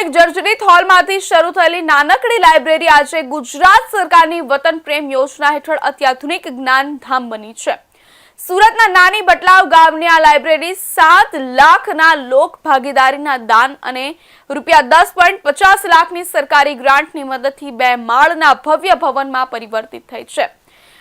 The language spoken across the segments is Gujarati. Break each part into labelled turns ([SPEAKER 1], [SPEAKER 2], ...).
[SPEAKER 1] એક જર્જરિત હોલમાંથી શરૂ થયેલી નાનકડી લાઇબ્રેરી આજે ગુજરાત સરકારની વતન પ્રેમ યોજના હેઠળ અત્યાધુનિક જ્ઞાનધામ બની છે। સુરતના નાની બટલાવ ગામની આ લાઇબ્રેરી 7 લાખના લોક ભાગીદારીના દાન અને ₹10.50 લાખની સરકારી ગ્રાન્ટની મદદથી 2 માળના ભવ્ય ભવનમાં પરિવર્તિત થઈ છે।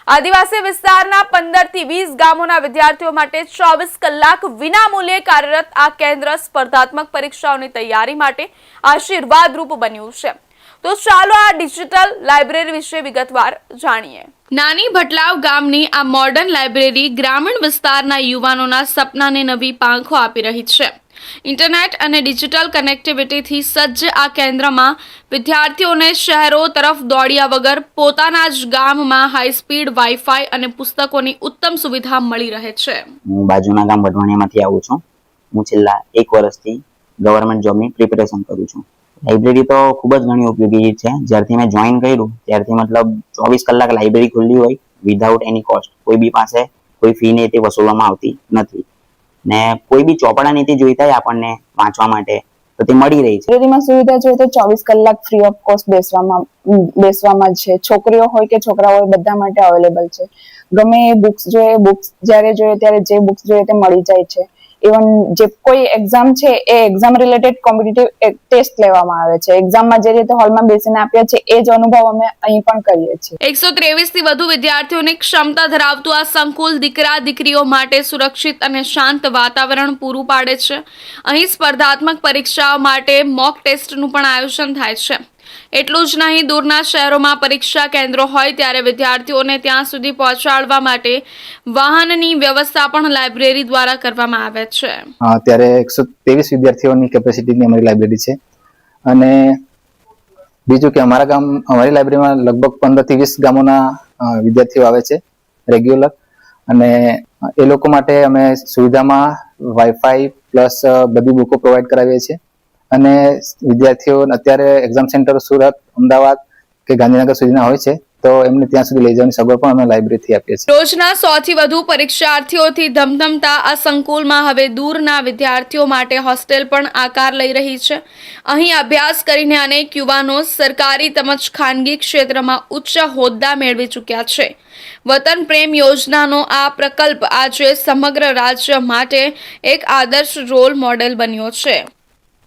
[SPEAKER 1] આદિવાસી વિસ્તારના 15 થી 20 ગામોના વિદ્યાર્થીઓ માટે 24 કલાક વિનામૂલ્યે કાર્યરત આ કેન્દ્ર સ્પર્ધાત્મક પરીક્ષાઓની તૈયારી માટે આશીર્વાદરૂપ બન્યું છે। તો ચાલો આ ડિજિટલ લાઇબ્રેરી વિશે વિગતવાર જાણીએ। નાની ભટલાવ ગામની આ મોડર્ન લાઇબ્રેરી ગ્રામીણ વિસ્તારના યુવાનોના સપનાને નવી પાંખો આપી રહી છે। ઇન્ટરનેટ અને ડિજિટલ કનેક્ટિવિટીથી સજ્જ આ કેન્દ્રમાં વિદ્યાર્થીઓને શહેરો તરફ દોડ્યા વગર પોતાના જ ગામમાં હાઈ સ્પીડ વાઈફાઈ અને પુસ્તકોની ઉત્તમ સુવિધા મળી રહે છે।
[SPEAKER 2] હું બાજુના ગામ વઢવાણીયામાંથી આવું છું। હું છેલ્લા 1 વર્ષથી ગવર્નમેન્ટ જોબની પ્રિપેરેશન કરું છું। લાઇબ્રેરી તો ખૂબ જ ઘણી ઉપયોગી છે। જ્યારથી મેં જોઈન કર્યું ત્યારથી મતલબ 24 કલાક લાઇબ્રેરી ખુલ્લી હોય વિધાઉટ એની કોસ્ટ। કોઈ બી પાસે કોઈ ફી ને તે વસૂલવામાં આવતી નથી ને કોઈ બી ચોપડા નીતિ જોઈતા હોય આપણને વાંચવા માટે તો તે મળી રહી છે।
[SPEAKER 3] લાઇબ્રેરીમાં સુવિધા જોઈએ તો 24 કલાક ફ્રી ઓફ કોસ્ટ બેસવામાં છે। છોકરીઓ હોય કે છોકરા હોય બધા માટે અવેલેબલ છે। ગમે એ બુક્સ જોઈએ બુક્સ જ્યારે જોઈએ ત્યારે જે બુક્સ જોઈએ તે મળી જાય છે। ઇવન જે કોઈ એક્ઝામ છે એ એક્ઝામ રિલેટેડ કોમ્પિટિટિવ ટેસ્ટ લેવામાં આવે છે। એક્ઝામમાં જે રીતે હોલમાં બેસીને આપ્યા છે એ જ અનુભવ અમે અહીં પણ કરીએ છીએ।
[SPEAKER 1] 123 થી વધુ વિદ્યાર્થીઓની ક્ષમતા ધરાવતું આ સંકુલ દીકરા દીકરીઓ માટે સુરક્ષિત અને શાંત વાતાવરણ પૂરું પાડે છે। અહીં સ્પર્ધાત્મક પરીક્ષાઓ માટે મોક ટેસ્ટનું પણ આયોજન થાય છે। એટલું જ નહીં, દૂરના શહેરોમાં પરીક્ષા કેન્દ્રો હોય ત્યારે વિદ્યાર્થીઓને ત્યાં સુધી પહોંચાડવા માટે વાહનની વ્યવસ્થા પણ લાઇબ્રેરી દ્વારા કરવામાં આવે છે।
[SPEAKER 4] અત્યારે 123 વિદ્યાર્થીઓની કેપેસિટીની અમારી લાઇબ્રેરી છે અને બીજું કે અમારી લાઇબ્રેરીમાં લગભગ 15 થી 20 ગામોના વિદ્યાર્થીઓ આવે છે રેગ્યુલર અને એ લોકો માટે અમે સુવિધામાં વાઈફાઈ પ્લસ બધી બુકો પ્રોવાઈડ કરાવીએ છીએ અને વિદ્યાર્થીઓ અત્યારે એક્ઝામ સેન્ટર સુરત, અમદાવાદ કે ગાંધીનગર સુધીના હોય છે તો એમને ત્યાં સુધી લઈ જવાની સગવડ પણ અમે લાઇબ્રેરીથી આપીએ છીએ।
[SPEAKER 1] રોજના 100 થી વધુ પરીક્ષાર્થીઓથી ધમધમતા આ સંકુલમાં હવે દૂરના વિદ્યાર્થીઓ માટે હોસ્ટેલ પણ આકાર લઈ રહી છે। અહીં અભ્યાસ કરીને અનેક યુવાનો સરકારી તેમજ ખાનગી ક્ષેત્રમાં ઉચ્ચ હોદ્દા મેળવી ચૂક્યા છે। વતન પ્રેમ યોજનાનો આ પ્રકલ્પ આજે સમગ્ર રાજ્ય માટે એક આદર્શ રોલ મોડેલ બન્યો છે।